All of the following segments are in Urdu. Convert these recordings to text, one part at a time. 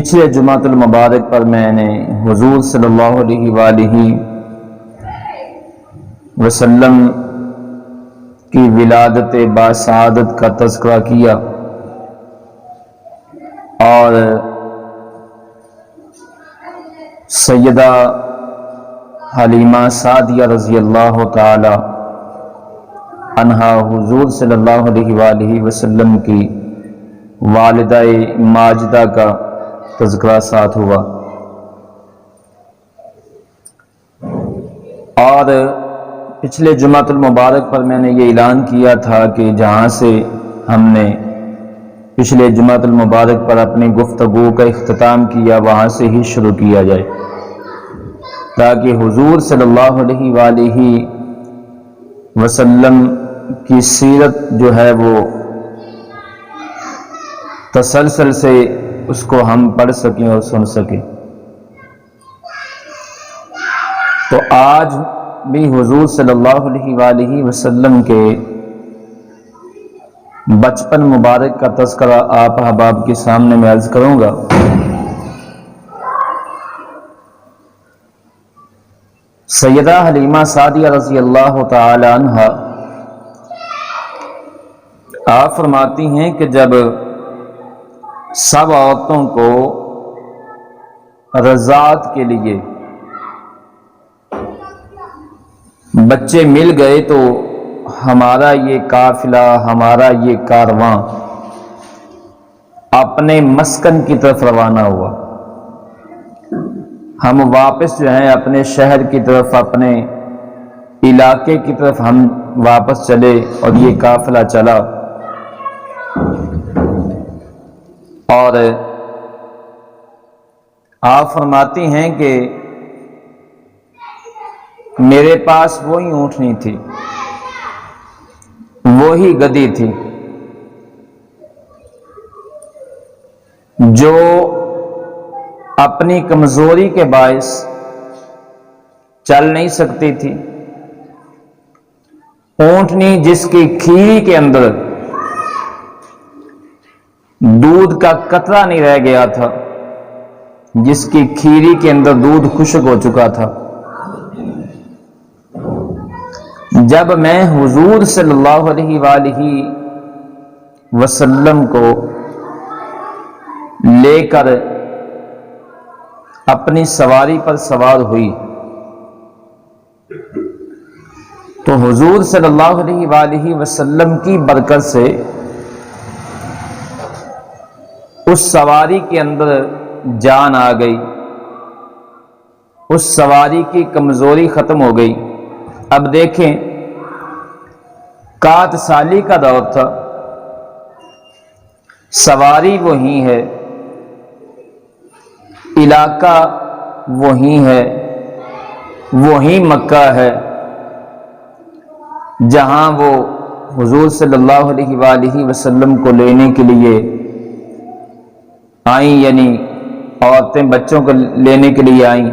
پچھلے جمعۃ المبارک پر میں نے حضور صلی اللہ علیہ وآلہ وسلم کی ولادت باسعادت کا تذکرہ کیا اور سیدہ حلیمہ سعدیہ رضی اللہ تعالی عنہا حضور صلی اللہ علیہ وآلہ وسلم کی والدہ ماجدہ کا تذکرہ ساتھ ہوا، اور پچھلے جمعۃ المبارک پر میں نے یہ اعلان کیا تھا کہ جہاں سے ہم نے پچھلے جمعۃ المبارک پر اپنی گفتگو کا اختتام کیا وہاں سے ہی شروع کیا جائے، تاکہ حضور صلی اللہ علیہ وآلہ وسلم کی سیرت جو ہے وہ تسلسل سے اس کو ہم پڑھ سکیں اور سن سکیں۔ تو آج بھی حضور صلی اللہ علیہ وآلہ وسلم کے بچپن مبارک کا تذکرہ آپ احباب کے سامنے میں عرض کروں گا۔ سیدہ حلیمہ سعدیہ رضی اللہ تعالی عنہا آپ فرماتی ہیں کہ جب سب عورتوں کو رضاعت کے لیے بچے مل گئے تو ہمارا یہ قافلہ، ہمارا یہ کارواں اپنے مسکن کی طرف روانہ ہوا۔ ہم واپس جو ہیں اپنے شہر کی طرف، اپنے علاقے کی طرف ہم واپس چلے اور یہ قافلہ چلا، اور آپ فرماتی ہیں کہ میرے پاس وہی اونٹنی تھی، وہی گدی تھی جو اپنی کمزوری کے باعث چل نہیں سکتی تھی، اونٹنی جس کی کھیری کے اندر دودھ کا قطرہ نہیں رہ گیا تھا، جس کی کھیری کے اندر دودھ خشک ہو چکا تھا۔ جب میں حضور صلی اللہ علیہ وآلہ وسلم کو لے کر اپنی سواری پر سوار ہوئی تو حضور صلی اللہ علیہ وآلہ وسلم کی برکت سے اس سواری کے اندر جان آ گئی، اس سواری کی کمزوری ختم ہو گئی۔ اب دیکھیں، قحط سالی کا دور تھا، سواری وہی ہے، علاقہ وہی ہے، وہی مکہ ہے جہاں وہ حضور صلی اللہ علیہ وآلہ وسلم کو لینے کے لیے آئیں، یعنی عورتیں بچوں کو لینے کے لیے آئیں۔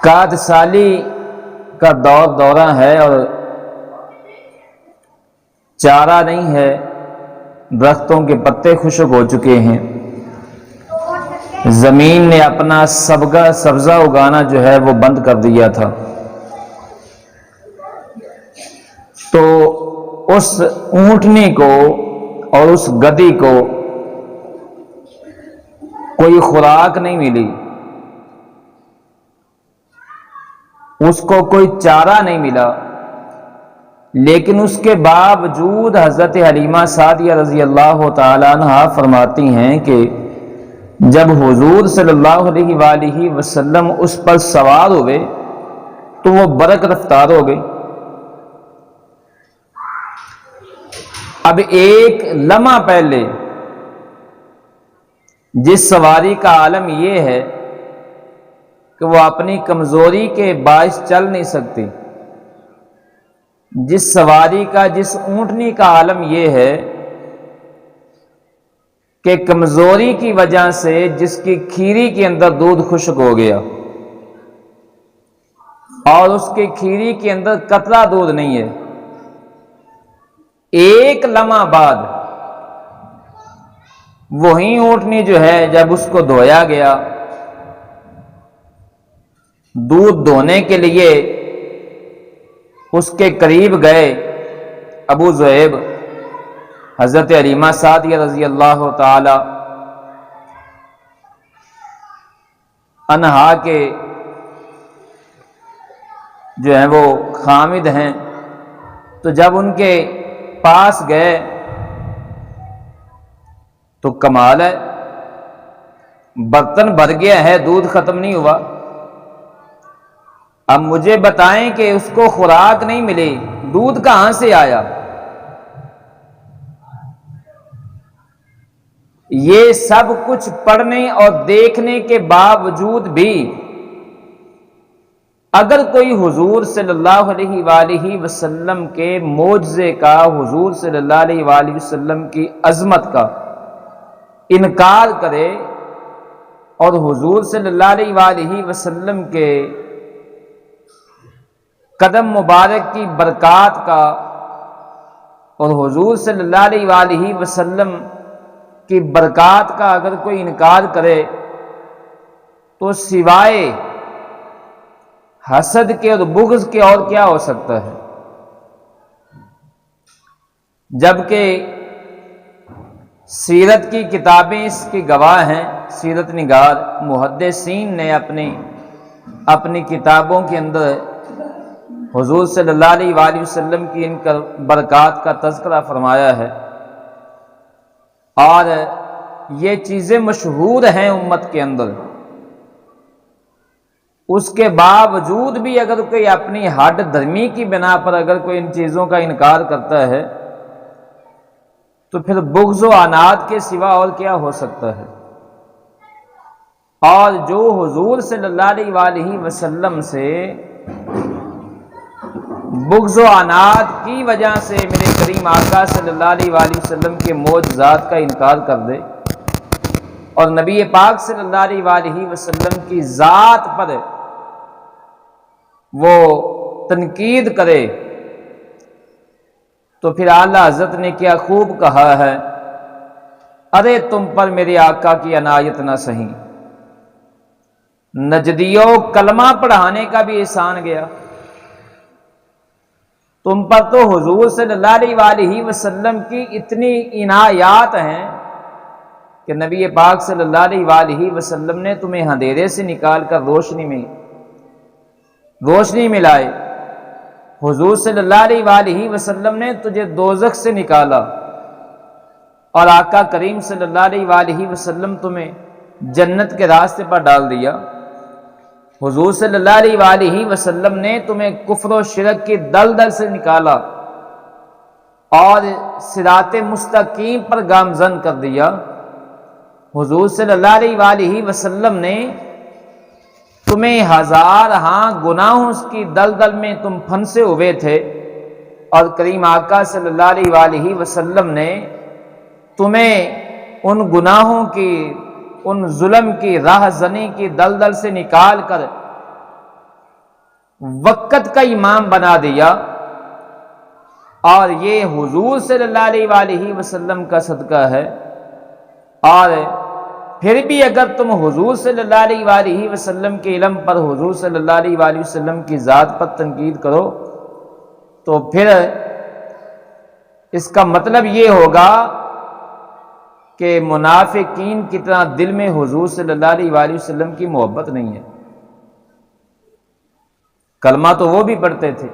قحط سالی کا دورہ ہے اور چارہ نہیں ہے، درختوں کے پتے خشک ہو چکے ہیں، زمین نے اپنا سبزہ اگانا جو ہے وہ بند کر دیا تھا۔ تو اس اونٹنی کو اور اس گدی کو کوئی خوراک نہیں ملی، اس کو کوئی چارہ نہیں ملا، لیکن اس کے باوجود حضرت حلیمہ سعدیہ رضی اللہ تعالی عنہا فرماتی ہیں کہ جب حضور صلی اللہ علیہ وآلہ وسلم اس پر سوار ہوئے تو وہ برق رفتار ہو گئی۔ اب ایک لمحہ پہلے جس سواری کا عالم یہ ہے کہ وہ اپنی کمزوری کے باعث چل نہیں سکتی، جس سواری کا، جس اونٹنی کا عالم یہ ہے کہ کمزوری کی وجہ سے جس کی کھیری کے اندر دودھ خشک ہو گیا اور اس کی کھیری کے اندر قطرہ دودھ نہیں ہے، ایک لمحہ بعد وہی اونٹنی جو ہے جب اس کو دھویا گیا، دودھ دھونے کے لیے اس کے قریب گئے ابو ذؤیب حضرت حلیمہ سعدیہ رضی اللہ تعالی عنہا کے جو ہیں وہ خامد ہیں، تو جب ان کے پاس گئے تو کمال ہے، برتن بھر گیا ہے، دودھ ختم نہیں ہوا، اب مجھے بتائیں کہ اس کو خوراک نہیں ملی، دودھ کہاں سے آیا؟ یہ سب کچھ پڑھنے اور دیکھنے کے باوجود بھی اگر کوئی حضور صلی اللہ علیہ وآلہ وسلم کے معجزے کا، حضور صلی اللہ علیہ وآلہ وسلم کی عظمت کا انکار کرے اور حضور صلی اللہ علیہ وآلہ وسلم کے قدم مبارک کی برکات کا اور حضور صلی اللہ علیہ وآلہ وسلم کی برکات کا اگر کوئی انکار کرے تو سوائے حسد کے اور بغض کے اور کیا ہو سکتا ہے؟ جبکہ سیرت کی کتابیں اس کی گواہ ہیں، سیرت نگار محدثین نے اپنی کتابوں کے اندر حضور صلی اللہ علیہ وآلہ وسلم کی ان برکات کا تذکرہ فرمایا ہے، اور یہ چیزیں مشہور ہیں امت کے اندر۔ اس کے باوجود بھی اگر کوئی اپنی ہڈ دھرمی کی بنا پر اگر کوئی ان چیزوں کا انکار کرتا ہے تو پھر بغض و عناد کے سوا اور کیا ہو سکتا ہے؟ اور جو حضور صلی اللہ علیہ وآلہ وسلم سے بغض و عناد کی وجہ سے میرے کریم آقا صلی اللہ علیہ وآلہ وسلم کے معجزات کا انکار کر دے اور نبی پاک صلی اللہ علیہ وآلہ وسلم کی ذات پر وہ تنقید کرے تو پھر اعلیٰ حضرت نے کیا خوب کہا ہے، ارے تم پر میرے آقا کی عنایت نہ سہی، نجدیوں کلمہ پڑھانے کا بھی احسان گیا، تم پر تو حضور صلی اللہ علیہ وآلہ وسلم کی اتنی عنایات ہیں کہ نبی پاک صلی اللہ علیہ وآلہ وسلم نے تمہیں اندھیرے سے نکال کر روشنی میں لائے، حضور صلی اللہ علیہ وآلہ وسلم نے تجھے دوزخ سے نکالا اور آقا کریم صلی اللہ علیہ وآلہ وسلم تمہیں جنت کے راستے پر ڈال دیا، حضور صلی اللہ علیہ وآلہ وسلم نے تمہیں کفر و شرک کی دلدل سے نکالا اور صراط مستقیم پر گامزن کر دیا، حضور صلی اللہ علیہ وآلہ وسلم نے تمہیں ہزار گناہوں کی دلدل میں تم پھنسے ہوئے تھے اور کریم آقا صلی اللہ علیہ وآلہ وسلم نے تمہیں ان گناہوں کی، ان ظلم کی، راہ زنی کی دلدل سے نکال کر وقت کا امام بنا دیا، اور یہ حضور صلی اللہ علیہ وآلہ وسلم کا صدقہ ہے۔ اور پھر بھی اگر تم حضور صلی اللہ علیہ وآلہ وسلم کے علم پر، حضور صلی اللہ علیہ وآلہ وسلم کی ذات پر تنقید کرو تو پھر اس کا مطلب یہ ہوگا کہ منافقین کی طرح دل میں حضور صلی اللہ علیہ وآلہ وسلم کی محبت نہیں ہے۔ کلمہ تو وہ بھی پڑھتے تھے۔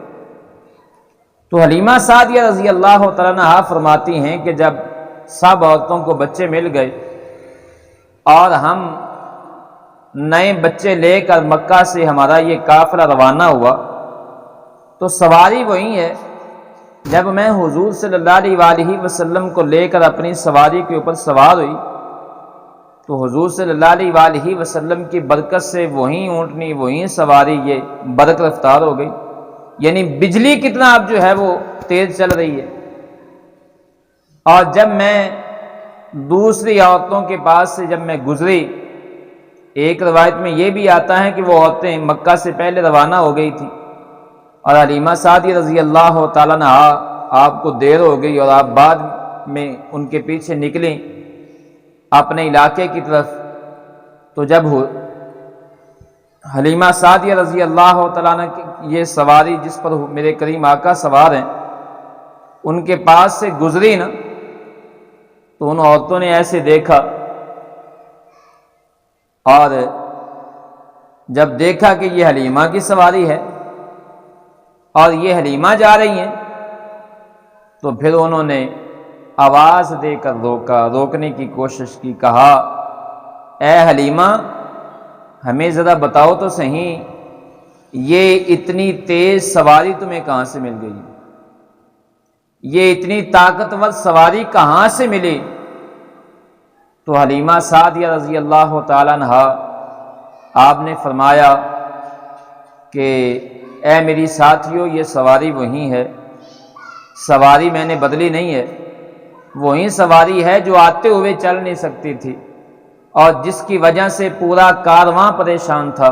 تو حلیمہ سعدیہ رضی اللہ تعالیٰ عنہا فرماتی ہیں کہ جب سب عورتوں کو بچے مل گئے اور ہم نئے بچے لے کر مکہ سے ہمارا یہ قافلہ روانہ ہوا تو سواری وہی ہے، جب میں حضور صلی اللہ علیہ وآلہ وسلم کو لے کر اپنی سواری کے اوپر سوار ہوئی تو حضور صلی اللہ علیہ وآلہ وسلم کی برکت سے وہیں اونٹنی، وہیں سواری یہ برق رفتار ہو گئی، یعنی بجلی کتنا اب جو ہے وہ تیز چل رہی ہے۔ اور جب میں دوسری عورتوں کے پاس سے جب میں گزری، ایک روایت میں یہ بھی آتا ہے کہ وہ عورتیں مکہ سے پہلے روانہ ہو گئی تھی اور حلیمہ سعدیہ رضی اللہ تعالیٰ عنہا آپ کو دیر ہو گئی اور آپ بعد میں ان کے پیچھے نکلیں، اپنے علاقے کی طرف، تو جب حلیمہ سعدیہ رضی اللہ تعالیٰ عنہ کی یہ سواری جس پر میرے کریم آقا سوار ہیں ان کے پاس سے گزری نا، تو ان عورتوں نے ایسے دیکھا، اور جب دیکھا کہ یہ حلیمہ کی سواری ہے اور یہ حلیمہ جا رہی ہیں، تو پھر انہوں نے آواز دے کر روکنے کی کوشش کی، کہا اے حلیمہ ہمیں ذرا بتاؤ تو صحیح، یہ اتنی تیز سواری تمہیں کہاں سے مل گئی، یہ اتنی طاقتور سواری کہاں سے ملی؟ تو حلیمہ سعدیہ رضی اللہ تعالیٰ عنہ آپ نے فرمایا کہ اے میری ساتھیو، یہ سواری وہی ہے، سواری میں نے بدلی نہیں ہے، وہی سواری ہے جو آتے ہوئے چل نہیں سکتی تھی اور جس کی وجہ سے پورا کارواں پریشان تھا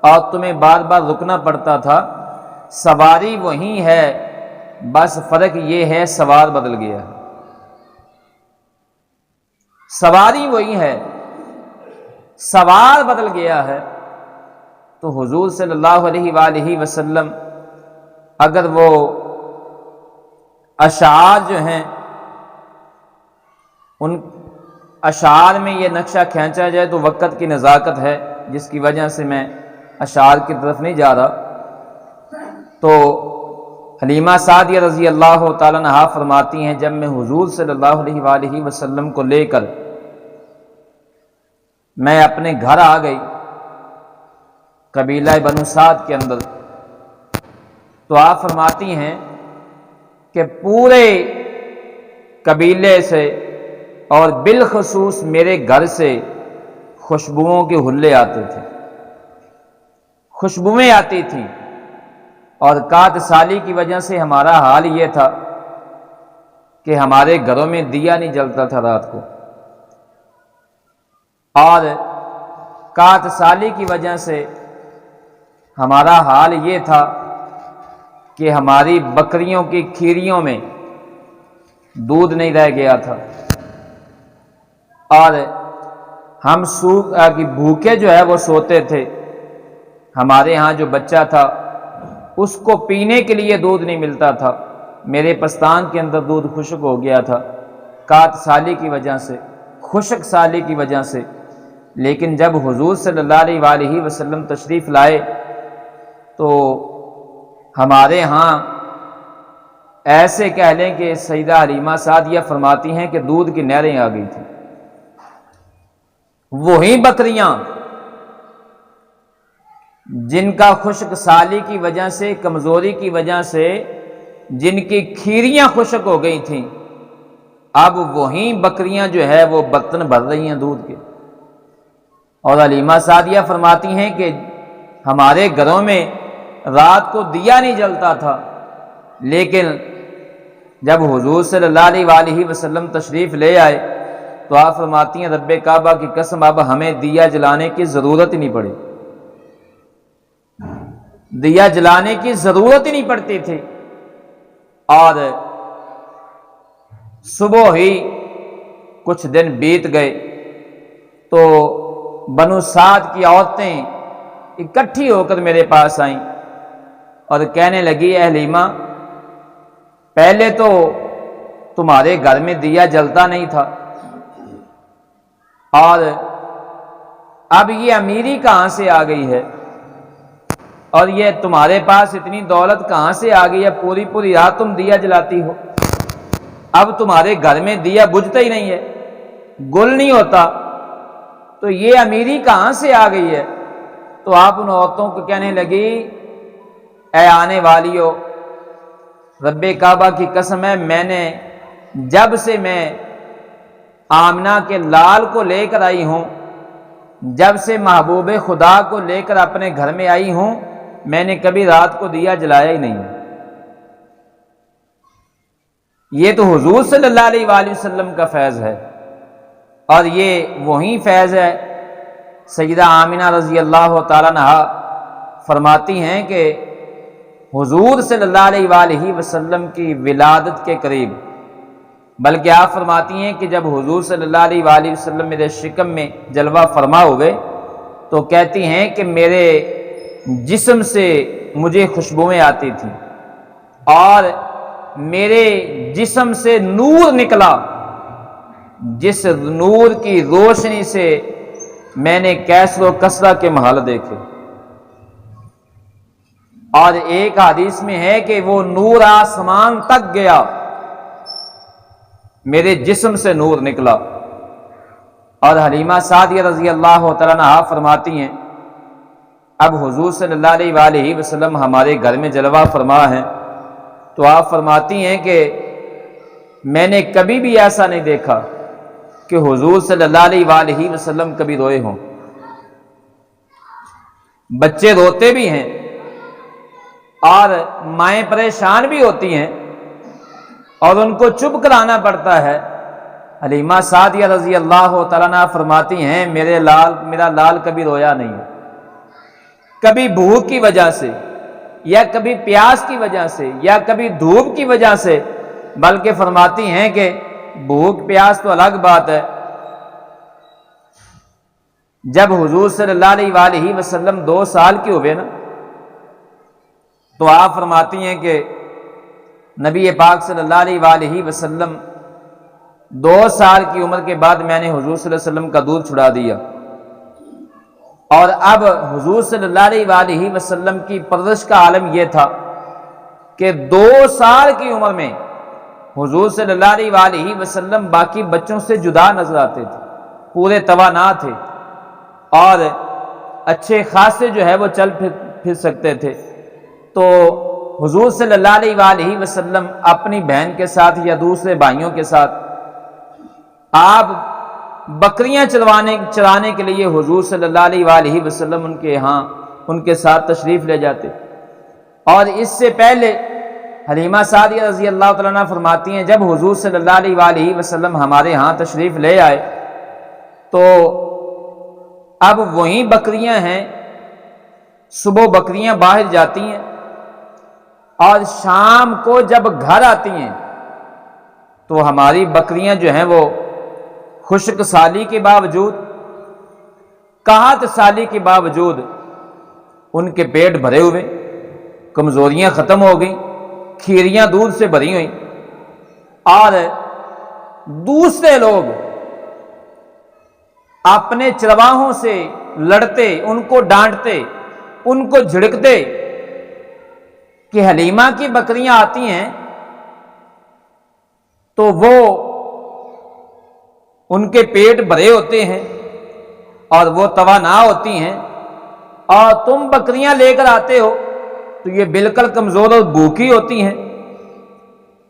اور تمہیں بار بار رکنا پڑتا تھا، سواری وہی ہے، بس فرق یہ ہے سوار بدل گیا ہے، سواری وہی ہے، سوار بدل گیا ہے۔ تو حضور صلی اللہ علیہ وآلہ وسلم اگر وہ اشعار جو ہیں ان اشعار میں یہ نقشہ کھینچا جائے تو وقت کی نزاکت ہے، جس کی وجہ سے میں اشعار کی طرف نہیں جا رہا۔ تو حلیمہ سعدیہ رضی اللہ تعالیٰ عنہ فرماتی ہیں جب میں حضور صلی اللہ علیہ وآلہ وسلم کو لے کر میں اپنے گھر آ گئی قبیلہ بنو سعد کے اندر، تو آپ فرماتی ہیں کہ پورے قبیلے سے اور بالخصوص میرے گھر سے خوشبوؤں کے حلے آتے تھے، خوشبوئیں آتی تھیں، اور کات سالی کی وجہ سے ہمارا حال یہ تھا کہ ہمارے گھروں میں دیا نہیں جلتا تھا رات کو، اور کات سالی کی وجہ سے ہمارا حال یہ تھا کہ ہماری بکریوں کی کھیریوں میں دودھ نہیں رہ گیا تھا، اور ہم بھوکے جو ہے وہ سوتے تھے، ہمارے ہاں جو بچہ تھا اس کو پینے کے لیے دودھ نہیں ملتا تھا، میرے پستان کے اندر دودھ خشک ہو گیا تھا کات سالی کی وجہ سے، خشک سالی کی وجہ سے۔ لیکن جب حضور صلی اللہ علیہ وآلہ وسلم تشریف لائے تو ہمارے ہاں ایسے کہہ لیں کہ سیدہ حلیمہ سعدیہ فرماتی ہیں کہ دودھ کی نہریں آ گئی تھیں، وہی بکریاں جن کا خشک سالی کی وجہ سے، کمزوری کی وجہ سے جن کی کھیریاں خشک ہو گئی تھیں، اب وہی بکریاں جو ہے وہ برتن بھر رہی ہیں دودھ کے۔ اور حلیمہ سعدیہ فرماتی ہیں کہ ہمارے گھروں میں رات کو دیا نہیں جلتا تھا، لیکن جب حضور صلی اللہ علیہ وآلہ وسلم تشریف لے آئے تو آپ فرماتی ہیں رب کعبہ کی قسم اب ہمیں دیا جلانے کی ضرورت ہی نہیں پڑی، دیا جلانے کی ضرورت ہی نہیں پڑتی تھی۔ اور صبح ہی کچھ دن بیت گئے تو بنو سعد کی عورتیں اکٹھی ہو کر میرے پاس آئیں اور کہنے لگی اے حلیمہ پہلے تو تمہارے گھر میں دیا جلتا نہیں تھا، اور اب یہ امیری کہاں سے آ گئی ہے، اور یہ تمہارے پاس اتنی دولت کہاں سے آ گئی ہے، پوری پوری رات تم دیا جلاتی ہو، اب تمہارے گھر میں دیا بجھتا ہی نہیں ہے، گل نہیں ہوتا، تو یہ امیری کہاں سے آ گئی ہے؟ تو آپ ان عورتوں کو کہنے لگی اے آنے والیو، رب کعبہ کی قسم ہے میں نے جب سے میں آمنہ کے لال کو لے کر آئی ہوں، جب سے محبوب خدا کو لے کر اپنے گھر میں آئی ہوں، میں نے کبھی رات کو دیا جلایا ہی نہیں۔ یہ تو حضور صلی اللہ علیہ وآلہ وسلم کا فیض ہے، اور یہ وہی فیض ہے۔ سیدہ آمنہ رضی اللہ تعالیٰ عنہ فرماتی ہیں کہ حضور صلی اللہ علیہ وآلہ وسلم کی ولادت کے قریب بلکہ آپ فرماتی ہیں کہ جب حضور صلی اللہ علیہ وآلہ وسلم میرے شکم میں جلوہ فرما ہوئے تو کہتی ہیں کہ میرے جسم سے مجھے خوشبوئیں آتی تھیں اور میرے جسم سے نور نکلا، جس نور کی روشنی سے میں نے کیسر و کسرا کے محل دیکھے۔ اور ایک حدیث میں ہے کہ وہ نور آسمان تک گیا، میرے جسم سے نور نکلا۔ اور حلیمہ سعدیہ رضی اللہ تعالیٰ عنہا فرماتی ہیں اب حضور صلی اللہ علیہ وآلہ وسلم ہمارے گھر میں جلوہ فرما ہے تو آپ فرماتی ہیں کہ میں نے کبھی بھی ایسا نہیں دیکھا کہ حضور صلی اللہ علیہ وآلہ وسلم کبھی روئے ہوں۔ بچے روتے بھی ہیں اور مائیں پریشان بھی ہوتی ہیں اور ان کو چپ کرانا پڑتا ہے۔ حلیمہ سعدیہ رضی اللہ تعالیٰ عنہ فرماتی ہیں میرا لال کبھی رویا نہیں ہے، کبھی بھوک کی وجہ سے یا کبھی پیاس کی وجہ سے یا کبھی دھوپ کی وجہ سے، بلکہ فرماتی ہیں کہ بھوک پیاس تو الگ بات ہے۔ جب حضور صلی اللہ علیہ وآلہ وسلم 2 سال کے ہوئے نا تو آپ فرماتی ہیں کہ نبی پاک صلی اللہ علیہ وآلہ وسلم 2 سال کی عمر کے بعد میں نے حضور صلی اللہ علیہ وسلم کا دودھ چھڑا دیا، اور اب حضور صلی اللہ علیہ وآلہ وسلم کی پرورش کا عالم یہ تھا کہ 2 سال کی عمر میں حضور صلی اللہ علیہ وآلہ وسلم باقی بچوں سے جدا نظر آتے تھے، پورے توانا تھے اور اچھے خاصے جو ہے وہ چل پھر سکتے تھے۔ تو حضور صلی اللہ علیہ وآلہ وسلم اپنی بہن کے ساتھ یا دوسرے بھائیوں کے ساتھ آپ بکریاں چرانے کے لیے حضور صلی اللہ علیہ وآلہ وسلم ان کے یہاں ان کے ساتھ تشریف لے جاتے۔ اور اس سے پہلے حلیمہ سعدیہ رضی اللہ تعالیٰ عنہ فرماتی ہیں جب حضور صلی اللہ علیہ وآلہ وسلم ہمارے ہاں تشریف لے آئے تو اب وہیں بکریاں ہیں، صبح بکریاں باہر جاتی ہیں اور شام کو جب گھر آتی ہیں تو ہماری بکریاں جو ہیں وہ خشک سالی کے باوجود، قحط سالی کے باوجود ان کے پیٹ بھرے ہوئے، کمزوریاں ختم ہو گئیں، کھیریاں دودھ سے بھری ہوئیں، اور دوسرے لوگ اپنے چرواہوں سے لڑتے، ان کو ڈانٹتے، ان کو جھڑکتے کہ حلیمہ کی بکریاں آتی ہیں تو وہ ان کے پیٹ بھرے ہوتے ہیں اور وہ توانا ہوتی ہیں، اور تم بکریاں لے کر آتے ہو تو یہ بالکل کمزور اور بھوکی ہوتی ہیں،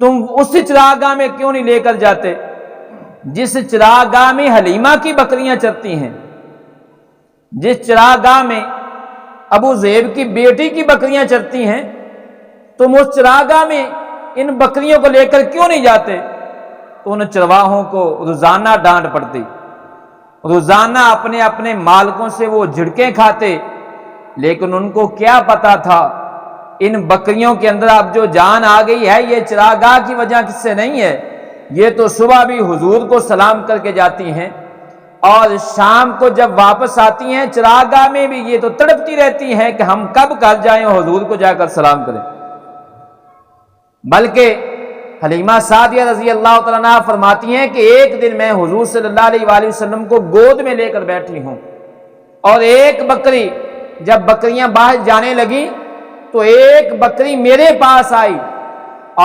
تم اس چراگاہ میں کیوں نہیں لے کر جاتے جس چراگاہ میں حلیمہ کی بکریاں چرتی ہیں، جس چراگاہ میں ابو ذئب کی بیٹی کی بکریاں چرتی ہیں، تم اس چراگاہ میں ان بکریوں کو لے کر کیوں نہیں جاتے؟ تو ان چرواہوں کو روزانہ ڈانٹ پڑتی، روزانہ اپنے اپنے مالکوں سے وہ جھڑکیں کھاتے، لیکن ان کو کیا پتا تھا ان بکریوں کے اندر اب جو جان آ گئی ہے یہ چراگاہ کی وجہ کس سے نہیں ہے، یہ تو صبح بھی حضور کو سلام کر کے جاتی ہیں اور شام کو جب واپس آتی ہیں چراگاہ میں بھی یہ تو تڑپتی رہتی ہیں کہ ہم کب گھر جائیں اور حضور کو جا کر سلام کریں۔ بلکہ حلیمہ سعدیہ رضی اللہ تعالیٰ عنہ فرماتی ہیں کہ ایک دن میں حضور صلی اللہ علیہ وآلہ وسلم کو گود میں لے کر بیٹھی ہوں، اور ایک بکری جب بکریاں باہر جانے لگی تو ایک بکری میرے پاس آئی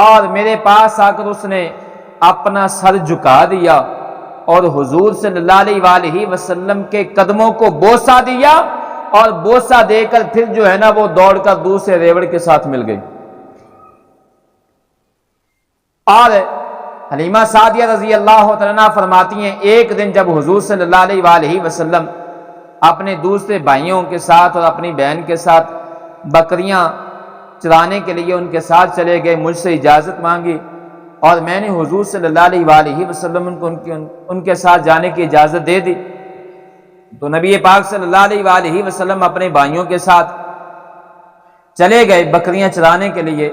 اور میرے پاس آ کر اس نے اپنا سر جھکا دیا اور حضور صلی اللہ علیہ وآلہ وسلم کے قدموں کو بوسہ دیا، اور بوسہ دے کر پھر جو ہے نا وہ دوڑ کر دوسرے ریوڑ کے ساتھ مل گئی۔ اور حلیمہ سعدیہ رضی اللہ تعالیٰ عنہ فرماتی ہیں ایک دن جب حضور صلی اللہ علیہ وآلہ وسلم اپنے دوسرے بھائیوں کے ساتھ اور اپنی بہن کے ساتھ بکریاں چرانے کے لیے ان کے ساتھ چلے گئے، مجھ سے اجازت مانگی اور میں نے حضور صلی اللہ علیہ وآلہ وسلم ان کے ساتھ جانے کی اجازت دے دی۔ تو نبی پاک صلی اللہ علیہ وآلہ وسلم اپنے بھائیوں کے ساتھ چلے گئے بکریاں چرانے کے لیے۔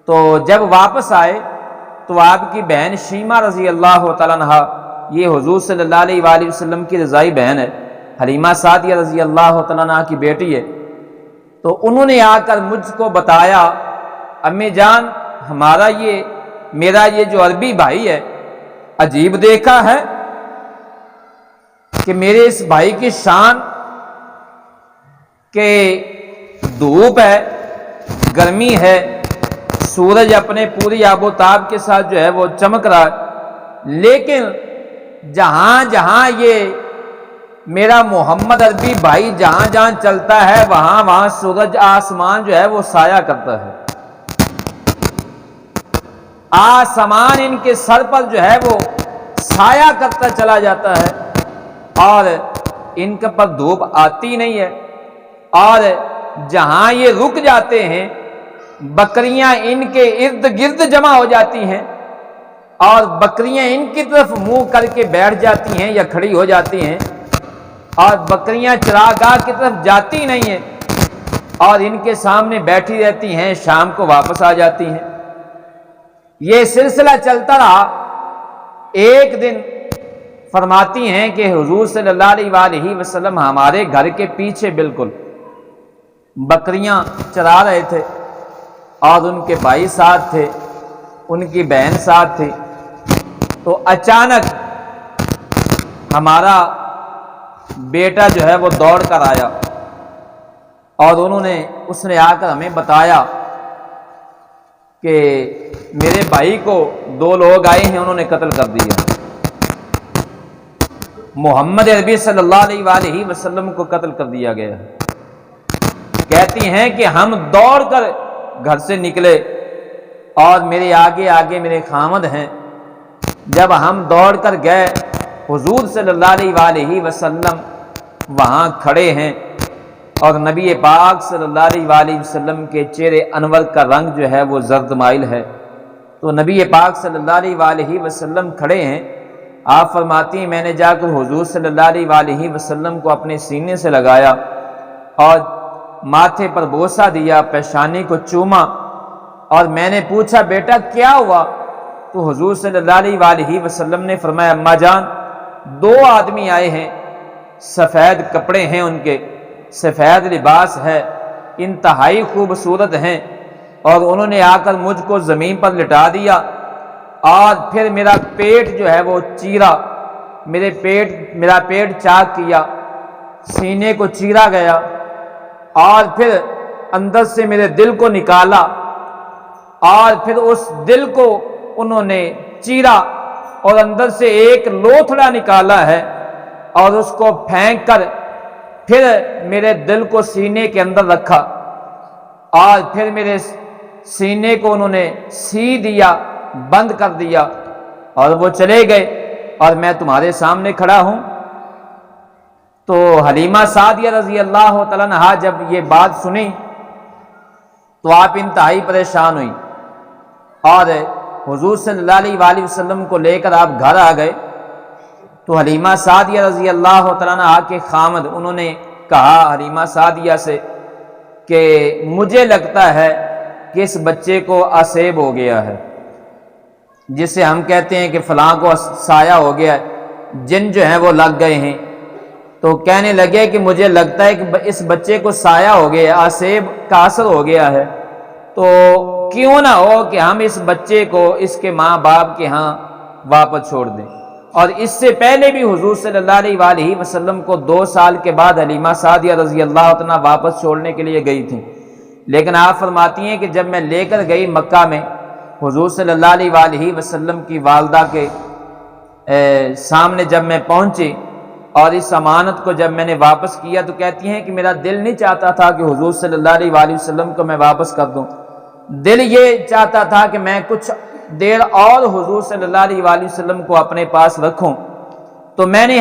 تو جب واپس آئے تو آپ کی بہن شیمہ رضی اللہ تعالیٰ عنہا، یہ حضور صلی اللہ علیہ وآلہ وسلم کی رضائی بہن ہے، حلیمہ سعدیہ رضی اللہ تعالیٰ عنہا کی بیٹی ہے، تو انہوں نے آ کر مجھ کو بتایا، امی جان میرا یہ جو عربی بھائی ہے، عجیب دیکھا ہے کہ میرے اس بھائی کی شان کہ دھوپ ہے، گرمی ہے، سورج اپنے پوری آب و تاب کے ساتھ جو ہے وہ چمک رہا ہے، لیکن جہاں جہاں یہ میرا محمد عربی بھائی جہاں جہاں چلتا ہے وہاں وہاں سورج آسمان جو ہے وہ سایہ کرتا ہے، آسمان ان کے سر پر جو ہے وہ سایہ کرتا چلا جاتا ہے، اور ان کے پر دھوپ آتی نہیں ہے، اور جہاں یہ رک جاتے ہیں بکریاں ان کے ارد گرد جمع ہو جاتی ہیں، اور بکریاں ان کی طرف منہ کر کے بیٹھ جاتی ہیں یا کھڑی ہو جاتی ہیں، اور بکریاں چراگاہ کی طرف جاتی نہیں ہیں اور ان کے سامنے بیٹھی رہتی ہیں، شام کو واپس آ جاتی ہیں۔ یہ سلسلہ چلتا رہا۔ ایک دن فرماتی ہیں کہ حضور صلی اللہ علیہ وآلہ وسلم ہمارے گھر کے پیچھے بالکل بکریاں چرا رہے تھے، اور ان کے بھائی ساتھ تھے، ان کی بہن ساتھ تھی، تو اچانک ہمارا بیٹا جو ہے وہ دوڑ کر آیا، اور اس نے آ کر ہمیں بتایا کہ میرے بھائی کو 2 لوگ آئے ہیں، انہوں نے قتل کر دیا، محمد عربی صلی اللہ علیہ وآلہ وسلم کو قتل کر دیا گیا ہے۔ کہتی ہیں کہ ہم دوڑ کر گھر سے نکلے، اور میرے آگے آگے میرے خامد ہیں، جب ہم دوڑ کر گئے حضور صلی اللہ علیہ وآلہ وسلم وہاں کھڑے ہیں، اور نبی پاک صلی اللہ علیہ وآلہ وسلم کے چہرے انور کا رنگ جو ہے وہ زرد مائل ہے، تو نبی پاک صلی اللہ علیہ وآلہ وسلم کھڑے ہیں۔ آپ فرماتی ہیں میں نے جا کر حضور صلی اللہ علیہ وآلہ وسلم کو اپنے سینے سے لگایا اور ماتھے پر بوسہ دیا، پیشانی کو چوما، اور میں نے پوچھا بیٹا کیا ہوا؟ تو حضور صلی اللہ علیہ وآلہ وسلم نے فرمایا اماں جان 2 آدمی آئے ہیں، سفید کپڑے ہیں، ان کے سفید لباس ہے، انتہائی خوبصورت ہیں، اور انہوں نے آ کر مجھ کو زمین پر لٹا دیا، اور پھر میرا پیٹ جو ہے وہ چیرا، میرا پیٹ چاک کیا، سینے کو چیرا گیا، اور پھر اندر سے میرے دل کو نکالا، اور پھر اس دل کو انہوں نے چیرا اور اندر سے ایک لوتھڑا نکالا ہے، اور اس کو پھینک کر پھر میرے دل کو سینے کے اندر رکھا، اور پھر میرے سینے کو انہوں نے سی دیا، بند کر دیا، اور وہ چلے گئے، اور میں تمہارے سامنے کھڑا ہوں۔ تو حلیمہ سعدیہ رضی اللہ تعالیٰ عنہا جب یہ بات سنی تو آپ انتہائی پریشان ہوئی، اور حضور صلی اللہ علیہ وآلہ وسلم کو لے کر آپ گھر آ گئے۔ تو حلیمہ سعدیہ رضی اللہ تعالیٰ عنہا کے خامد انہوں نے کہا حلیمہ سعدیہ سے کہ مجھے لگتا ہے کہ اس بچے کو آسیب ہو گیا ہے، جسے ہم کہتے ہیں کہ فلاں کو سایہ ہو گیا ہے، جن جو ہیں وہ لگ گئے ہیں۔ تو کہنے لگے کہ مجھے لگتا ہے کہ اس بچے کو سایہ ہو گیا، آسیب کا اثر ہو گیا ہے، تو کیوں نہ ہو کہ ہم اس بچے کو اس کے ماں باپ کے ہاں واپس چھوڑ دیں۔ اور اس سے پہلے بھی حضور صلی اللہ علیہ وآلہ وسلم کو 2 سال کے بعد حلیمہ سعدیہ رضی اللہ عنہا واپس چھوڑنے کے لیے گئی تھیں، لیکن آپ فرماتی ہیں کہ جب میں لے کر گئی مکہ میں حضور صلی اللہ علیہ وآلہ وسلم کی والدہ کے سامنے جب میں پہنچی اور اس امانت کو جب میں نے واپس کیا، تو کہتی ہیں کہ میرا دل نہیں چاہتا تھا کہ حضور صلی اللہ علیہ وآلہ وسلم کو میں واپس کر دوں، دل یہ چاہتا تھا کہ میں کچھ دیر اور حضور صلی اللہ علیہ وآلہ وسلم کو اپنے پاس رکھوں۔ تو میں نے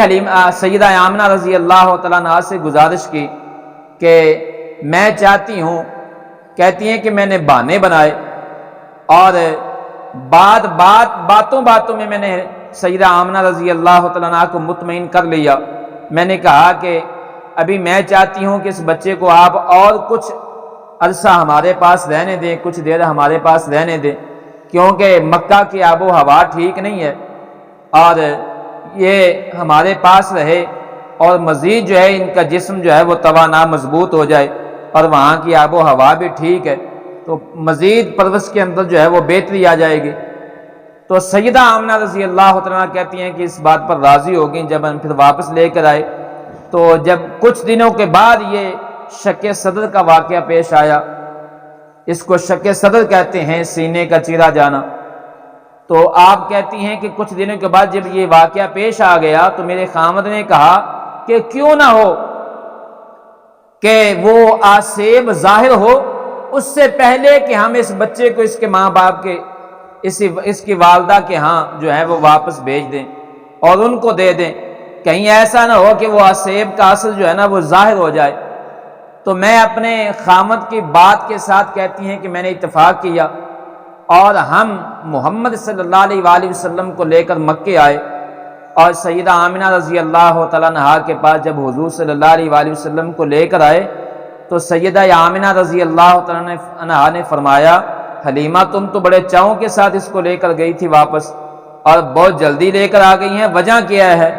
سیدہ آمنہ رضی اللہ تعالیٰ عنہا سے گزارش کی کہ میں چاہتی ہوں، کہتی ہیں کہ میں نے بہانے بنائے، اور باتوں میں نے سیدہ آمنہ رضی اللہ تعالیٰ عنہا کو مطمئن کر لیا۔ میں نے کہا کہ ابھی میں چاہتی ہوں کہ اس بچے کو آپ اور کچھ عرصہ ہمارے پاس رہنے دیں، کچھ دیر ہمارے پاس رہنے دیں، کیونکہ مکہ کی آب و ہوا ٹھیک نہیں ہے، اور یہ ہمارے پاس رہے اور مزید جو ہے ان کا جسم جو ہے وہ توانا مضبوط ہو جائے، اور وہاں کی آب و ہوا بھی ٹھیک ہے، تو مزید پرورش کے اندر جو ہے وہ بہتری آ جائے گی۔ تو سیدہ آمنہ رضی اللہ عنہ کہتی ہیں کہ اس بات پر راضی ہو گئیں۔ جب ہم پھر واپس لے کر آئے تو جب کچھ دنوں کے بعد یہ شک صدر کا واقعہ پیش آیا، اس کو شک صدر کہتے ہیں، سینے کا چیرا جانا، تو آپ کہتی ہیں کہ کچھ دنوں کے بعد جب یہ واقعہ پیش آ گیا تو میرے خامد نے کہا کہ کیوں نہ ہو کہ وہ آسیب ظاہر ہو اس سے پہلے کہ ہم اس بچے کو اس کے ماں باپ کے اس کی والدہ کے ہاں جو ہے وہ واپس بھیج دیں اور ان کو دے دیں، کہیں ایسا نہ ہو کہ وہ آسیب کا اصل جو ہے نا وہ ظاہر ہو جائے۔ تو میں اپنے خامد کی بات کے ساتھ کہتی ہیں کہ میں نے اتفاق کیا، اور ہم محمد صلی اللہ علیہ وآلہ وسلم کو لے کر مکے آئے، اور سیدہ آمنہ رضی اللہ تعالیٰ عنہا کے پاس جب حضور صلی اللہ علیہ وآلہ وسلم کو لے کر آئے تو سیدہ آمنہ رضی اللہ تعالیٰ عنہا نے فرمایا، حلیمہ تم تو بڑے چاؤں کے ساتھ اس کو لے کر گئی تھی واپس، اور بہت جلدی لے کر آ گئی ہیں، وجہ کیا ہے؟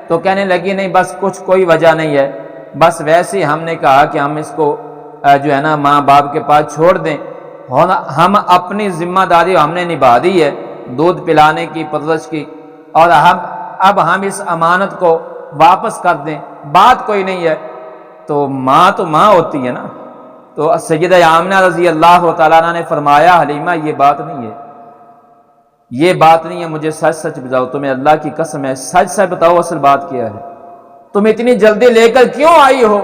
تو کہنے لگی نہیں بس کوئی وجہ نہیں ہے، بس ویسے ہم نے کہا کہ ہم اس کو جو ہے نا ماں باپ کے پاس چھوڑ دیں، ہم اپنی ذمہ داری ہم نے نبھا دی ہے دودھ پلانے کی، پرورش کی، اور اب ہم اس امانت کو واپس کر دیں، بات کوئی نہیں ہے۔ تو ماں ہوتی ہے نا۔ تو سیدہ آمنہ رضی اللہ تعالیٰ عنہ نے فرمایا، حلیمہ یہ بات نہیں ہے، مجھے سچ سچ بتاؤ، تمہیں اللہ کی قسم ہے سچ سچ بتاؤ اصل بات کیا ہے، تم اتنی جلدی لے کر کیوں آئی ہو؟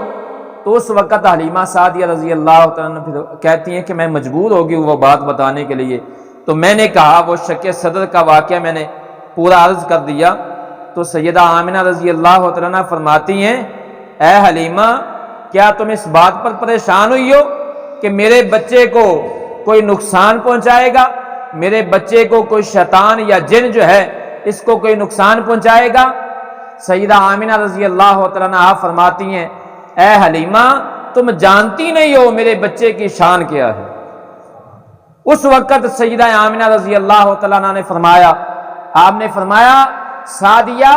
تو اس وقت حلیمہ سعدیہ رضی اللہ تعالیٰ عنہ کہتی ہیں کہ میں مجبور ہوگی وہ بات بتانے کے لیے، تو میں نے کہا وہ شک صدر کا واقعہ میں نے پورا عرض کر دیا۔ تو سیدہ آمنہ رضی اللہ تعالیٰ عنہ فرماتی ہیں، اے حلیمہ کیا تم اس بات پر پریشان ہوئی ہو کہ میرے بچے کو کوئی نقصان پہنچائے گا، میرے بچے کو کوئی شیطان یا جن جو ہے اس کو کوئی نقصان پہنچائے گا؟ سیدہ آمنہ رضی اللہ تعالیٰ عنہ فرماتی ہیں، اے حلیمہ تم جانتی نہیں ہو میرے بچے کی شان کیا ہے۔ اس وقت سیدہ آمنہ رضی اللہ تعالیٰ عنہ نے فرمایا، آپ نے فرمایا سعدیہ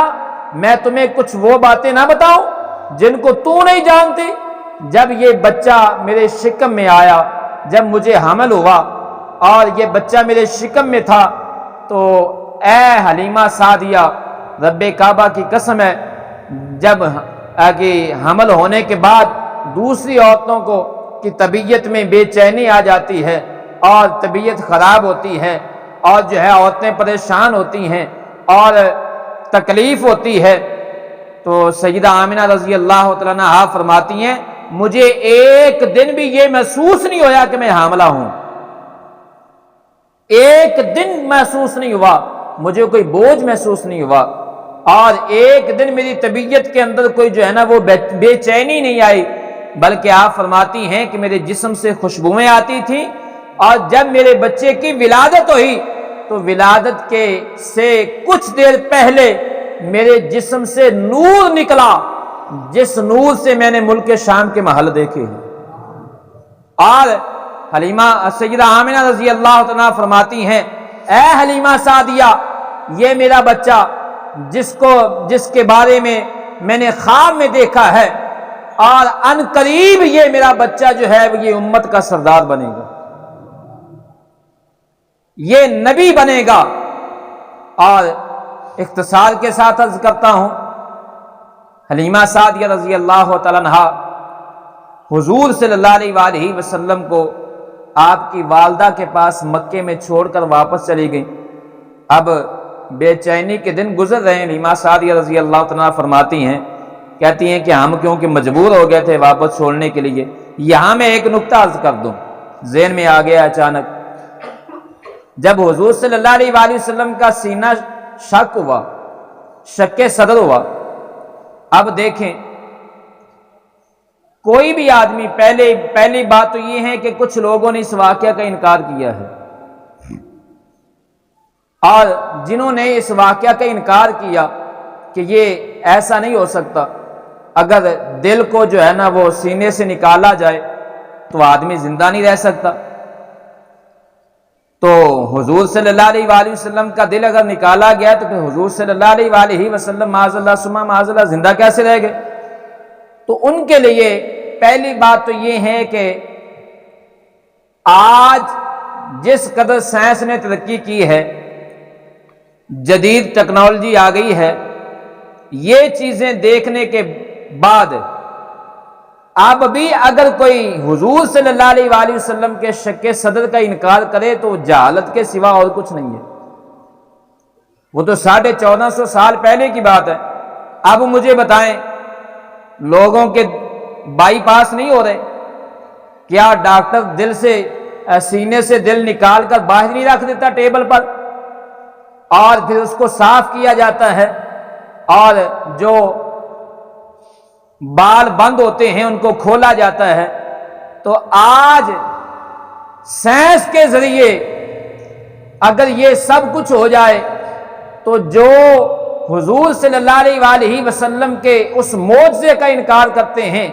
میں تمہیں کچھ وہ باتیں نہ بتاؤں جن کو تو نہیں جانتی؟ جب یہ بچہ میرے شکم میں آیا، جب مجھے حمل ہوا اور یہ بچہ میرے شکم میں تھا، تو اے حلیمہ سعدیہ رب کعبہ کی قسم ہے، جب حمل ہونے کے بعد دوسری عورتوں کی طبیعت میں بے چینی آ جاتی ہے اور طبیعت خراب ہوتی ہے، اور جو ہے عورتیں پریشان ہوتی ہیں اور تکلیف ہوتی ہے، تو سیدہ آمنہ رضی اللہ تعالیٰ عنہا فرماتی ہیں مجھے ایک دن بھی یہ محسوس نہیں ہوا کہ میں حاملہ ہوں، ایک دن محسوس نہیں ہوا، مجھے کوئی بوجھ محسوس نہیں ہوا، اور ایک دن میری طبیعت کے اندر کوئی جو ہے نا وہ بے چینی نہیں آئی، بلکہ آپ فرماتی ہیں کہ میرے جسم سے خوشبوئیں آتی تھیں، اور جب میرے بچے کی ولادت ہوئی تو ولادت سے کچھ دیر پہلے میرے جسم سے نور نکلا، جس نور سے میں نے ملک شام کے محل دیکھے ہیں۔ اور حلیمہ سیدہ آمنہ رضی اللہ عنہا فرماتی ہیں، اے حلیمہ سعدیہ یہ میرا بچہ جس کے بارے میں نے خواب میں دیکھا ہے، اور ان قریب یہ میرا بچہ جو ہے یہ امت کا سردار بنے گا، یہ نبی بنے گا۔ اور اختصار کے ساتھ عرض کرتا ہوں، حلیمہ سعدیہ رضی اللہ تعالیٰ عنہا حضور صلی اللہ علیہ وآلہ وسلم کو آپ کی والدہ کے پاس مکے میں چھوڑ کر واپس چلی گئیں۔ اب بے چینی کے دن گزر رہے ہیں، حلیمہ سعدیہ رضی اللہ تعالیٰ فرماتی ہیں، کہتی ہیں کہ ہم کیونکہ مجبور ہو گئے تھے واپس چھوڑنے کے لیے۔ یہاں میں ایک نکتہ عرض کر دوں، ذہن میں آ گیا اچانک، جب حضور صلی اللہ علیہ وآلہ وسلم کا سینہ شک صدر ہوا، اب دیکھیں کوئی بھی آدمی پہلی بات تو یہ ہے کہ کچھ لوگوں نے اس واقعہ کا انکار کیا ہے، اور جنہوں نے اس واقعہ کا انکار کیا کہ یہ ایسا نہیں ہو سکتا، اگر دل کو جو ہے نا وہ سینے سے نکالا جائے تو آدمی زندہ نہیں رہ سکتا، تو حضور صلی اللہ علیہ وآلہ وسلم کا دل اگر نکالا گیا تو پھر حضور صلی اللہ علیہ وآلہ وسلم معاذ اللہ ثم معاذ اللہ زندہ کیسے رہ گئے؟ تو ان کے لیے پہلی بات تو یہ ہے کہ آج جس قدر سائنس نے ترقی کی ہے، جدید ٹیکنالوجی آ گئی ہے، یہ چیزیں دیکھنے کے بعد اب بھی اگر کوئی حضور صلی اللہ علیہ وآلہ وسلم کے شک صدر کا انکار کرے تو جہالت کے سوا اور کچھ نہیں ہے۔ وہ تو 1450 سال پہلے کی بات ہے۔ اب مجھے بتائیں، لوگوں کے بائی پاس نہیں ہو رہے؟ کیا ڈاکٹر دل سے سینے سے دل نکال کر باہر نہیں رکھ دیتا ٹیبل پر، اور پھر اس کو صاف کیا جاتا ہے، اور جو بال بند ہوتے ہیں ان کو کھولا جاتا ہے؟ تو آج سائنس کے ذریعے اگر یہ سب کچھ ہو جائے تو جو حضور صلی اللہ علیہ وآلہ وسلم کے اس معجزے کا انکار کرتے ہیں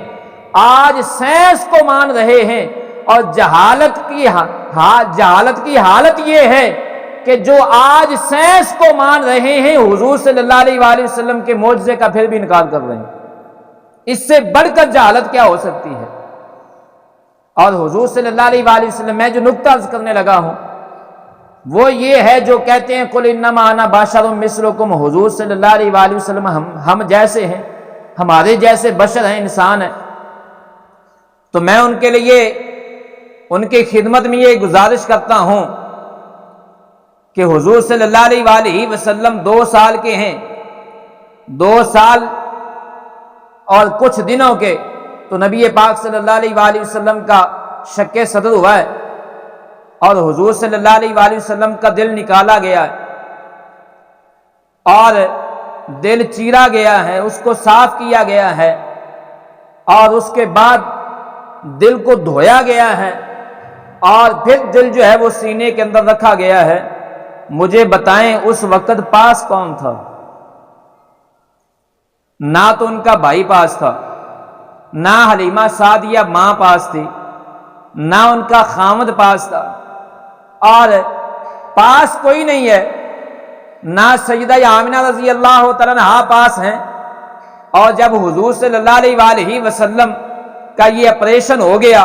آج سائنس کو مان رہے ہیں، اور جہالت کی حالت یہ ہے کہ جو آج سائنس کو مان رہے ہیں حضور صلی اللہ علیہ وآلہ وسلم کے معجزے کا پھر بھی انکار کر رہے ہیں۔ اس سے بڑھ کر جہالت کیا ہو سکتی ہے؟ اور حضور صلی اللہ علیہ وآلہ وسلم، میں جو نقطہ عرض کرنے لگا ہوں وہ یہ ہے، جو کہتے ہیں قل انما انا بشر مثلکم، حضور صلی اللہ علیہ وآلہ وسلم ہم جیسے ہیں، ہمارے جیسے بشر ہیں، انسان ہیں۔ تو میں ان کے لیے ان کی خدمت میں یہ گزارش کرتا ہوں کہ حضور صلی اللہ علیہ وآلہ وسلم 2 سال کے ہیں، 2 سال اور کچھ دنوں کے، تو نبی پاک صلی اللہ علیہ وآلہ وسلم کا شک صدر ہوا ہے، اور حضور صلی اللہ علیہ وآلہ وسلم کا دل نکالا گیا ہے، اور دل چیرا گیا ہے، اس کو صاف کیا گیا ہے، اور اس کے بعد دل کو دھویا گیا ہے، اور پھر دل جو ہے وہ سینے کے اندر رکھا گیا ہے۔ مجھے بتائیں اس وقت پاس کون تھا؟ نہ تو ان کا بھائی پاس تھا، نہ حلیمہ سعدیہ ماں پاس تھی، نہ ان کا خامد پاس تھا، اور پاس کوئی نہیں ہے، نہ سیدہ آمنہ رضی اللہ تعالیٰ عنہا پاس ہیں۔ اور جب حضور صلی اللہ علیہ وآلہ وسلم کا یہ آپریشن ہو گیا،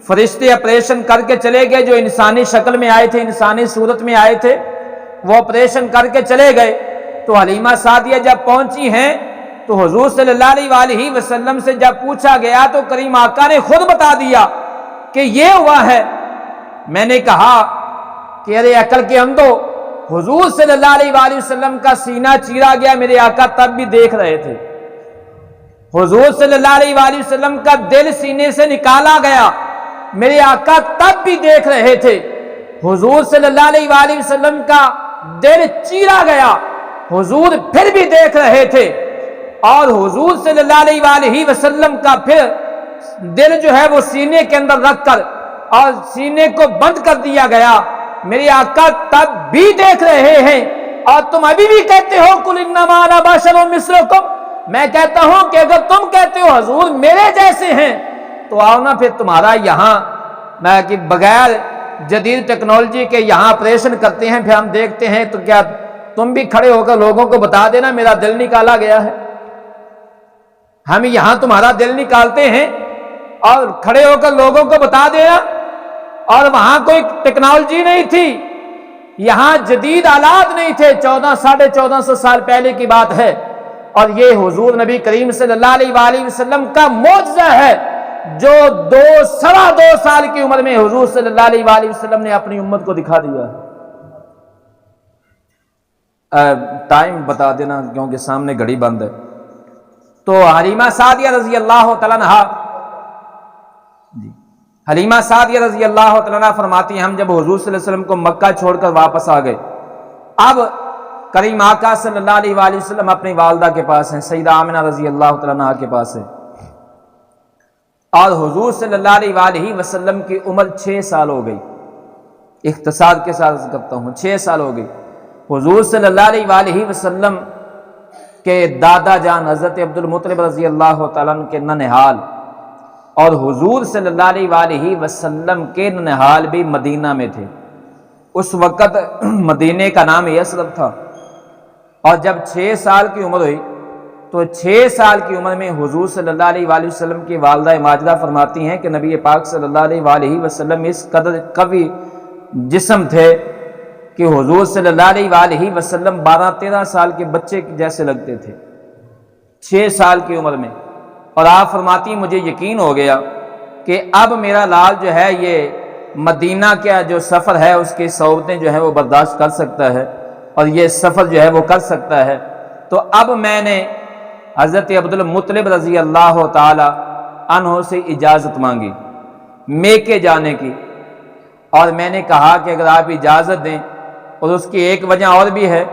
فرشتے آپریشن کر کے چلے گئے، جو انسانی شکل میں آئے تھے، انسانی صورت میں آئے تھے، وہ آپریشن کر کے چلے گئے، تو حلیمہ سعدیہ جب پہنچی ہیں تو حضور صلی اللہ علیہ وآلہ وسلم سے جب پوچھا گیا تو کریم آقا نے خود بتا دیا کہ یہ ہوا ہے۔ میں نے کہا کہ ارے عقل کے اندھو، حضور صلی اللہ علیہ وآلہ وسلم کا سینہ چیرا گیا، میرے آقا تب بھی دیکھ رہے تھے۔ حضور صلی اللہ علیہ وآلہ وسلم کا دل سینے سے نکالا گیا، میرے آقا تب بھی دیکھ رہے تھے۔ حضور صلی اللہ علیہ وآلہ وسلم کا دل چیرا گیا، حضور پھر بھی دیکھ رہے تھے، اور حضور صلی اللہ علیہ وآلہ وسلم کا پھر دل جو ہے وہ سینے کے اندر رکھ کر اور سینے کو بند کر دیا گیا، میرے آقا تب بھی دیکھ رہے ہیں، اور تم ابھی بھی کہتے ہو قل انما انا بشر مثلکم۔ میں کہتا ہوں کہ اگر تم کہتے ہو حضور میرے جیسے ہیں تو آؤ نا پھر تمہارا یہاں میں کہ بغیر جدید ٹیکنالوجی کے یہاں آپریشن کرتے ہیں، پھر ہم دیکھتے ہیں، تو کیا تم بھی کھڑے ہو کر لوگوں کو بتا دینا میرا دل نکالا گیا ہے؟ ہم یہاں تمہارا دل نکالتے ہیں اور کھڑے ہو کر لوگوں کو بتا دینا، اور وہاں کوئی ٹیکنالوجی نہیں تھی، یہاں جدید آلات نہیں تھے، 1450 سال پہلے کی بات ہے، اور یہ حضور نبی کریم صلی اللہ علیہ وآلہ وسلم کا معجزہ ہے جو 2 سال کی عمر میں حضور صلی اللہ علیہ وآلہ وسلم نے اپنی امت کو دکھا دیا۔ ٹائم بتا دینا کیونکہ سامنے گھڑی بند ہے۔ تو حلیمہ سعدیہ رضی اللہ تعالیٰ عنہا، حلیمہ سعدیہ رضی اللہ تعالیٰ عنہا فرماتی ہیں ہم جب حضور صلی اللہ علیہ وسلم کو مکہ چھوڑ کر واپس آ گئے، اب کریم آقا صلی اللہ علیہ وآلہ وسلم اپنی والدہ کے پاس ہیں، سیدہ آمنہ رضی اللہ تعالیٰ عنہا کے پاس ہے، اور حضور صلی اللہ علیہ وآلہ وسلم کی عمر 6 سال ہو گئی، اختصار کے ساتھ کرتا ہوں 6 سال ہو گئی۔ حضور صلی اللہ علیہ وآلہ وسلم کے دادا جان حضرت عبد المطلب رضی اللہ تعالیٰ عنہ کے ننہال اور حضور صلی اللہ علیہ وآلہ وسلم کے ننہال بھی مدینہ میں تھے۔ اس وقت مدینے کا نام یثرب تھا، اور جب 6 سال کی عمر ہوئی تو 6 سال کی عمر میں حضور صلی اللہ علیہ وآلہ وسلم کی والدہ ماجدہ فرماتی ہیں کہ نبی پاک صلی اللہ علیہ وآلہ وسلم اس قدر قوی جسم تھے کہ حضور صلی اللہ علیہ وآلہ وسلم 12-13 سال کے بچے جیسے لگتے تھے 6 سال کی عمر میں۔ اور آپ فرماتی ہیں مجھے یقین ہو گیا کہ اب میرا لال جو ہے یہ مدینہ کا جو سفر ہے اس کی صعوبتیں جو ہے وہ برداشت کر سکتا ہے، اور یہ سفر جو ہے وہ کر سکتا ہے۔ تو اب میں نے حضرت عبدالمطلب رضی اللہ تعالی عنہ سے اجازت مانگی میکے جانے کی، اور میں نے کہا کہ اگر آپ اجازت دیں، اور اس کی ایک وجہ اور بھی ہے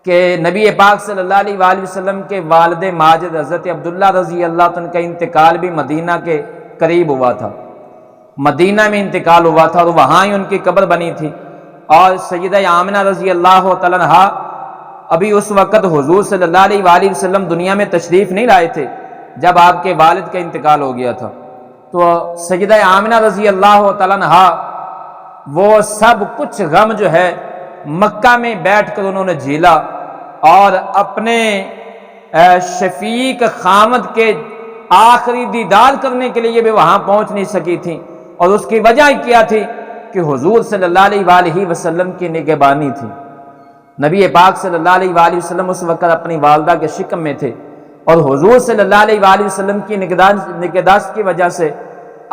کہ نبی پاک صلی اللہ علیہ وآلہ وسلم کے والد ماجد حضرت عبداللہ رضی اللہ عنہ کا انتقال بھی مدینہ کے قریب ہوا تھا، مدینہ میں انتقال ہوا تھا، اور وہاں ہی ان کی قبر بنی تھی۔ اور سیدہ آمنہ رضی اللہ تعالیٰ عنہا ابھی اس وقت حضور صلی اللہ علیہ وآلہ وسلم دنیا میں تشریف نہیں لائے تھے جب آپ کے والد کا انتقال ہو گیا تھا۔ تو سیدہ آمنہ رضی اللہ تعالیٰ عنہا وہ سب کچھ غم جو ہے مکہ میں بیٹھ کر انہوں نے جھیلا، اور اپنے شفیق خامد کے آخری دیدار کرنے کے لیے بھی وہاں پہنچ نہیں سکی تھیں، اور اس کی وجہ کیا تھی کہ حضور صلی اللہ علیہ وآلہ وسلم کی نگہبانی تھی۔ نبی پاک صلی اللہ علیہ وآلہ وسلم اس وقت اپنی والدہ کے شکم میں تھے، اور حضور صلی اللہ علیہ وآلہ وسلم کی نگہداشت کی وجہ سے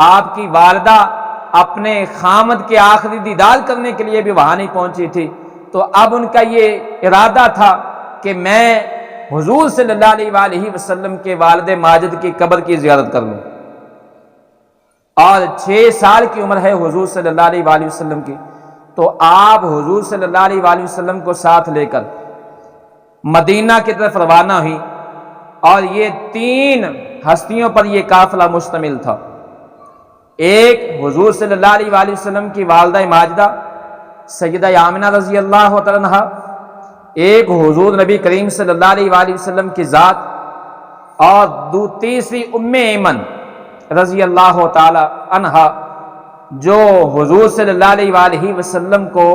آپ کی والدہ اپنے خامد کے آخری دیدار کرنے کے لیے بھی وہاں نہیں پہنچی تھی۔ تو اب ان کا یہ ارادہ تھا کہ میں حضور صلی اللہ علیہ وآلہ وسلم کے والد ماجد کی قبر کی زیارت کر لوں، اور 6 سال کی عمر ہے حضور صلی اللہ علیہ وآلہ وسلم کی۔ تو آپ حضور صلی اللہ علیہ وآلہ وسلم کو ساتھ لے کر مدینہ کی طرف روانہ ہوئی، اور یہ 3 ہستیوں پر یہ قافلہ مشتمل تھا۔ ایک حضور صلی اللہ علیہ وآلہ وسلم کی والدہ ماجدہ سیدہ آمنہ رضی اللہ تعالیٰ عنہا، ایک حضور نبی کریم صلی اللہ علیہ وآلہ وسلم کی ذات، اور تیسری ام ایمن رضی اللہ تعالی عنہا جو حضور صلی اللہ علیہ وآلہ وسلم کو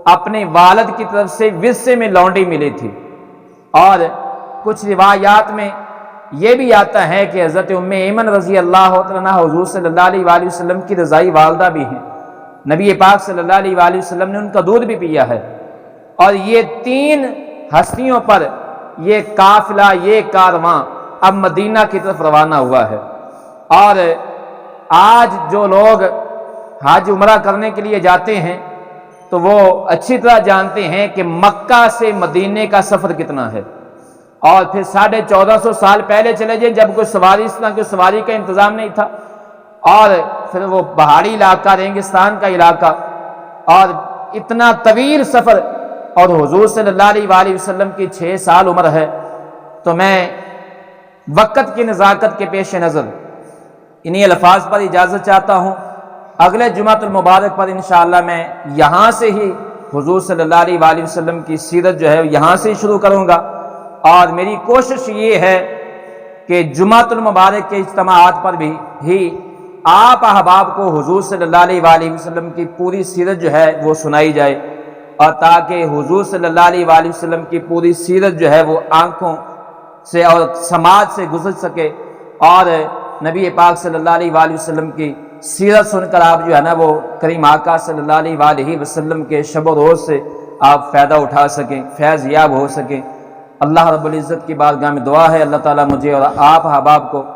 اپنے والد کی طرف سے ورثے میں لونڈی ملی تھی۔ اور کچھ روایات میں یہ بھی آتا ہے کہ حضرت ام ایمن رضی اللہ عنہ حضور صلی اللہ علیہ وآلہ وسلم کی رضائی والدہ بھی ہیں، نبی پاک صلی اللہ علیہ وآلہ وسلم نے ان کا دودھ بھی پیا ہے۔ اور یہ 3 ہستیوں پر یہ قافلہ، یہ کارواں اب مدینہ کی طرف روانہ ہوا ہے۔ اور آج جو لوگ حج عمرہ کرنے کے لیے جاتے ہیں تو وہ اچھی طرح جانتے ہیں کہ مکہ سے مدینے کا سفر کتنا ہے، اور پھر 1450 سال پہلے چلے جائیں جب کوئی سواری، اس طرح کی سواری کا انتظام نہیں تھا، اور پھر وہ پہاڑی علاقہ، ریگستان کا علاقہ، اور اتنا طویل سفر، اور حضور صلی اللہ علیہ وآلہ وسلم کی 6 سال عمر ہے۔ تو میں وقت کی نزاکت کے پیش نظر انہی الفاظ پر اجازت چاہتا ہوں۔ اگلے جمعۃ المبارک پر انشاءاللہ میں یہاں سے ہی حضور صلی اللہ علیہ وآلہ وسلم کی سیرت جو ہے یہاں سے ہی شروع کروں گا، اور میری کوشش یہ ہے کہ جمعۃ المبارک کے اجتماعات پر بھی ہی آپ احباب کو حضور صلی اللہ علیہ وآلہ وسلم کی پوری سیرت جو ہے وہ سنائی جائے، اور تاکہ حضور صلی اللہ علیہ وآلہ وسلم کی پوری سیرت جو ہے وہ آنکھوں سے اور سماج سے گزر سکے، اور نبی پاک صلی اللہ علیہ وآلہ وسلم کی سیرت سن کر آپ جو ہے نا وہ کریم آقا صلی اللہ علیہ وآلہ وسلم کے شب و روز سے آپ فائدہ اٹھا سکیں، فیض یاب ہو سکیں۔ اللہ رب العزت کی بارگاہ میں دعا ہے اللہ تعالیٰ مجھے اور آپ احباب کو